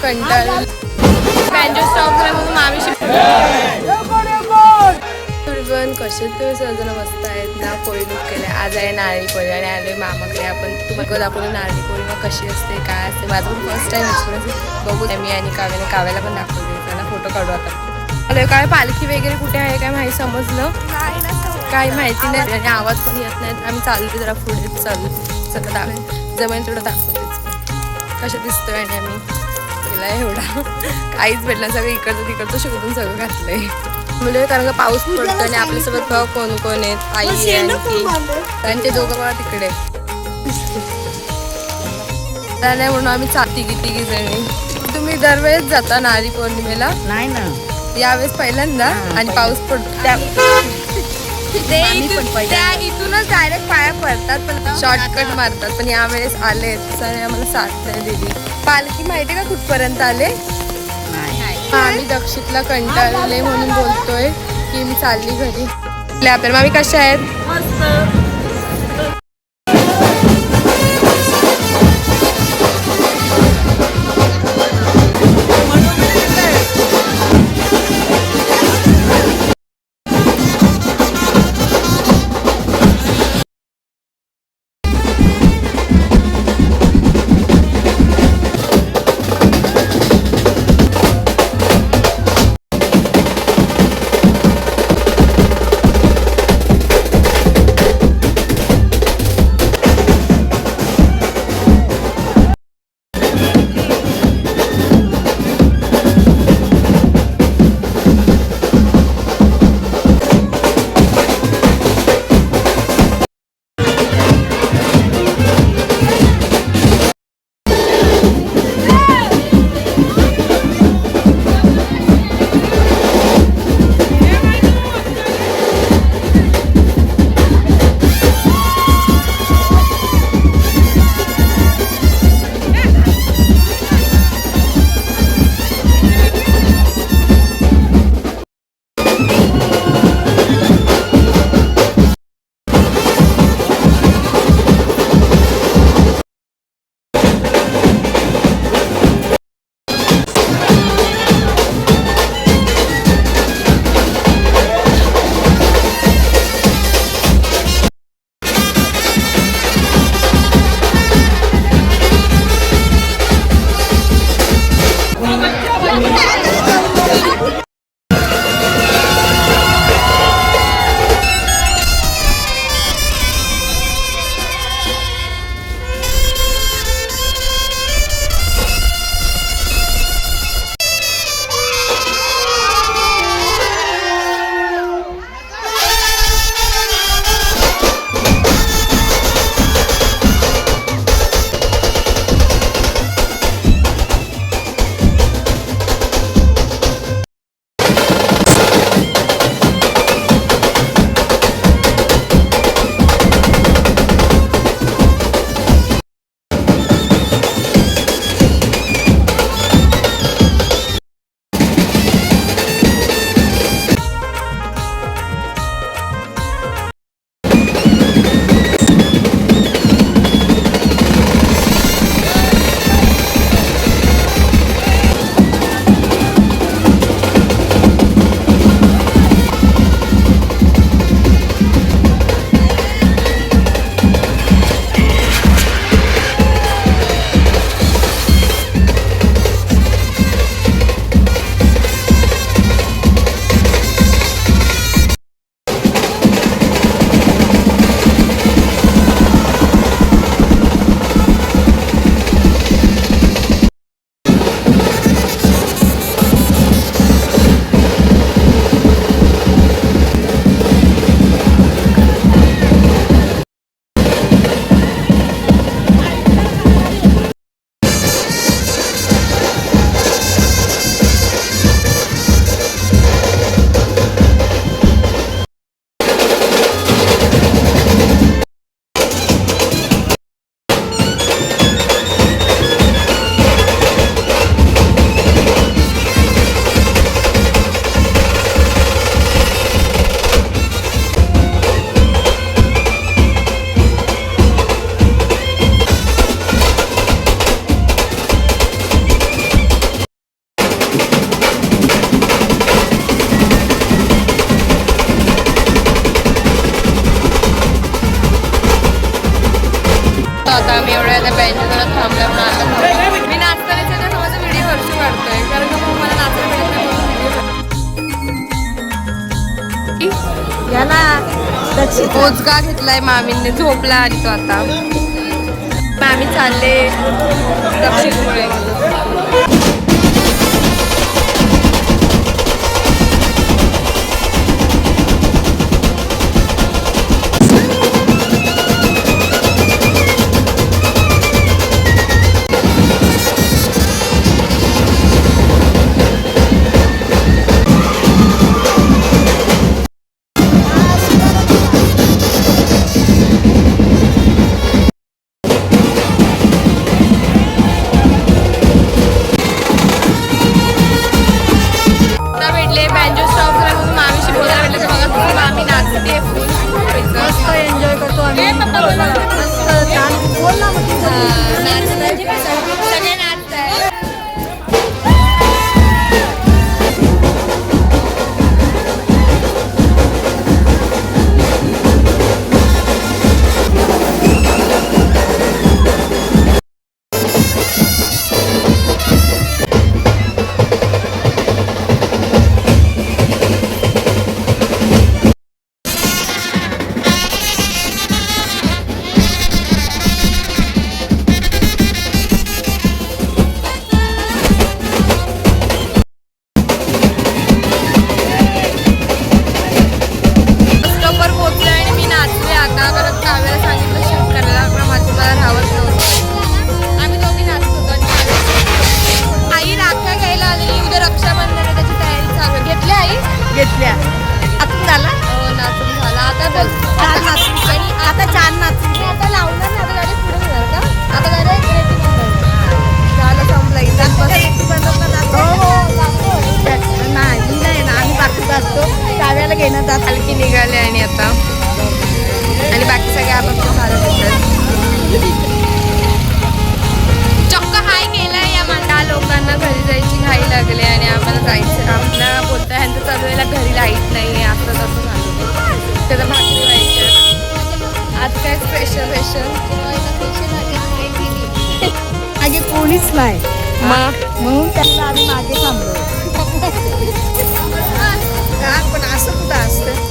कंटाळलो. बँजो स्टॉपला म्हणून मामीशी कसे तुम्ही सर्वजण मस्त आहेत ना. पोळी लुक केले. आज आहे नारळी पोळी आणि आले मामाकडे. आपण तुम्हाला दाखवलं नारळी पोळी मग कशी असते काय असते. माझं पण फर्स्ट टाइम एक्सपिरियन्स बघू मी आणि काव्याला पण दाखवले. त्याला फोटो काढू आता. अरे काय पालखी वगैरे कुठे आहे काय माहिती समजलं काही माहिती नाही आणि आवाज पण येत नाही. आम्ही चालतो जरा पुढे चालू सगळं जमेल थोडं दाखवतेच कशा दिसतोय. आणि आम्ही तिला एवढा काहीच भेटलं सगळं इकडचं तिकडचं शोधून सगळं घातलंय म्हणजे कारण का पाऊस पडतो आणि आपल्यासोबत भाऊ कोण कोण आहेत आई आणि ते दोघं बघा तिकडे नाही म्हणून आम्ही तिघी जणी. तुम्ही दरवेळेस जाता नारळी पौर्णिमेला? नाही ना यावेळेस पहिल्यांदा आणि पाऊस पडतो त्या इथूनच डायरेक्ट पाया पडतात पण शॉर्टकट मारतात पण यावेळेस आले सर आम्हाला साथ नाही दिली. पालखी माहिती का कुठपर्यंत आले? आम्ही दक्षितला कंटाळले म्हणून बोलतोय की मी चालली घरी. आपल्या मामी कशा आहेत? मस्त. पोचगा घेतलाय मामींनी, झोपला आणि तो आता मामी चालले दक्षिणमुळे. हलकी निघाले आणि आता आणि बाकी सगळे आपण चक्क हाय केलाय या मंडळा लोकांना. घरी जायची घाई लागली आणि आम्हाला जायचं. आपल्याला बोलता ह्यांचं चालू वेळेला घरी लाईट नाही आहे, आता तसं झालं. त्याचं भाकरी व्हायचं. आज काय स्पेशल आधी कोणीच नाही म्हणून त्याला आम्ही मागे थांबलो. पण असं कुठं असतं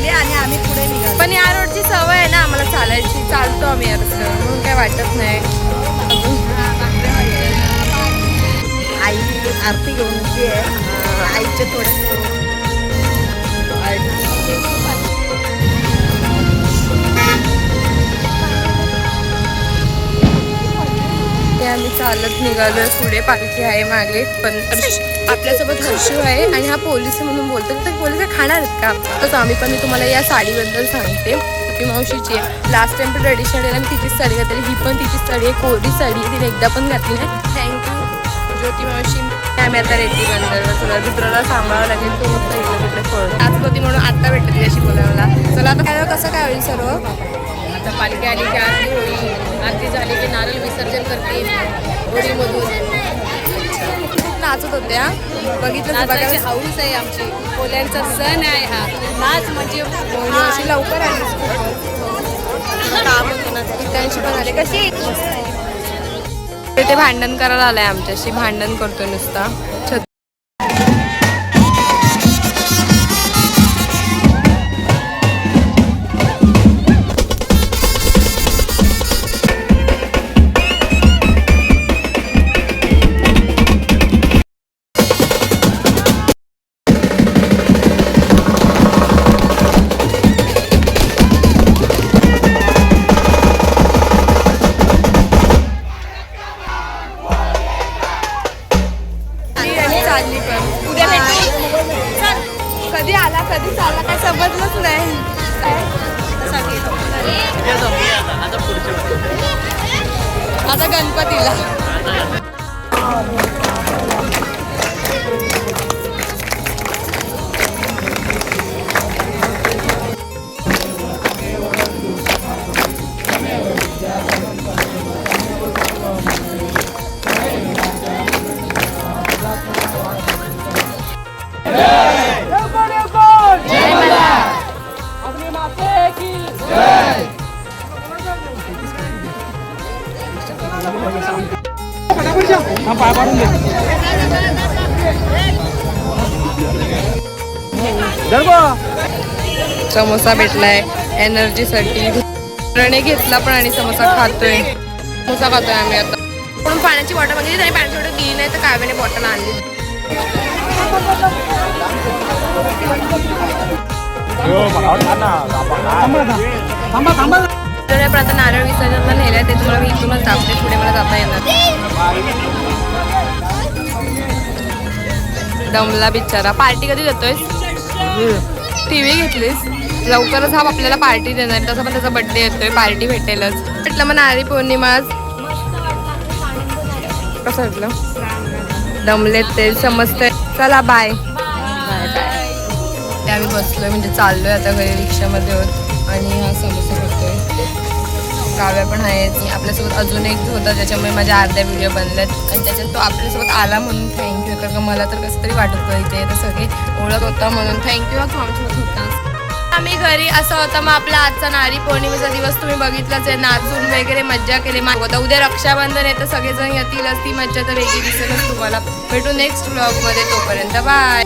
आणि आम्ही पुढे निघालो. पण या रोडची सवय आहे ना आम्हाला चालायची, चालतो आम्ही यार म्हणून काय वाटत नाही. आई आरती घेऊन उभी आहे. आईचे थोडे आम्ही चालत निघालोय. पुढे पालखी आहे मागे, पण आपल्यासोबत हर्षू आहे आणि हा पोलीस म्हणून बोलतो. तर पोलीस खाणार आहेत का? तसं आम्ही पण मी तुम्हाला या साडीबद्दल सांगते. ती मावशीची आहे. लास्ट टाइम तर ट्रेडिशनल डेला मी तिचीच साडी घातली. ही पण तिचीच साडी आहे, कोरडी साडी आहे. तिने एकदा पण घातली नाही. थँक्यू ज्योती मावशी. आम्ही आता रेड्डी बंदरवर तुला दुसऱ्याला सांभाळावं लागेल. तो मस्त इकडे तिकडे फोड आज होती म्हणून आता भेटते तिच्याशी बोलायला. चला आता काय कसं काय होईल सर्व. आता पालखी आली की आरती होईल. आरती झाली की नारळ विसर्जन करतील होळीमधून. नाचत होत्या बघितलं. हाऊस आहे आमची. कोल्यांचा सण आहे हा. नाच म्हणजे अशी लवकर आली काम होतं ना त्यांची पण आले. कशी ते भांडण करायला आलाय आमच्याशी. भांडण करतोय नुसता. कधी आला कधी चालला काय समजलंच नाही. आता गणपतीला समोसा भेटलाय. एनर्जीसाठी. रणे घेतला पण आणि समोसा खातोय. समोसा खातोय आम्ही आता. म्हणून पाण्याची बॉटल मागितली आणि पाण्याची बॉटल गेली नाही तर काव्याने बॉटल आणली. पण आता नारळ विसर्जनला नेलंय ते तुम्हाला मी इथूनच दाखवते. पुढे मला जाता येणार. दमला बिचारा. पार्टी कधी देतोय? टीव्ही घेतलीस लवकरच. हा आपल्याला पार्टी देणार. तसं पण त्याचा बर्थडे येतोय. पार्टी भेटेलच. म्हटलं मग नारळी पौर्णिमा आज कसं वाटलं? दमलेत ते समजतंय. चला बाय बाय बाय. ते आम्ही बसलोय म्हणजे चाललोय आता घरी रिक्षामध्ये होत. आणि हा समोसा करतोय. काव्या पण आहेत. आपल्यासोबत अजून एक होता ज्याच्यामुळे माझ्या अर्ध्या व्हिडिओ बनल्यात. आणि त्याच्यात तो आपल्यासोबत आला म्हणून थँक्यू. कारण का मला तर कसं तरी वाटत होतं इथे तर सगळे ओळख होता म्हणून थँक्यू. तू आमच्यासोबत होतास. आम्ही घरी असं होतं. मग आपला आजचा नारळी पौर्णिमेचा दिवस तुम्ही बघितलाच आहे. नाचून वगैरे मज्जा केली. उद्या रक्षाबंधन आहे तर सगळेजण येतीलच. ती मज्जा तर वेगळी दिसेलच तुम्हाला. भेटू नेक्स्ट व्लॉगमध्ये. तोपर्यंत बाय.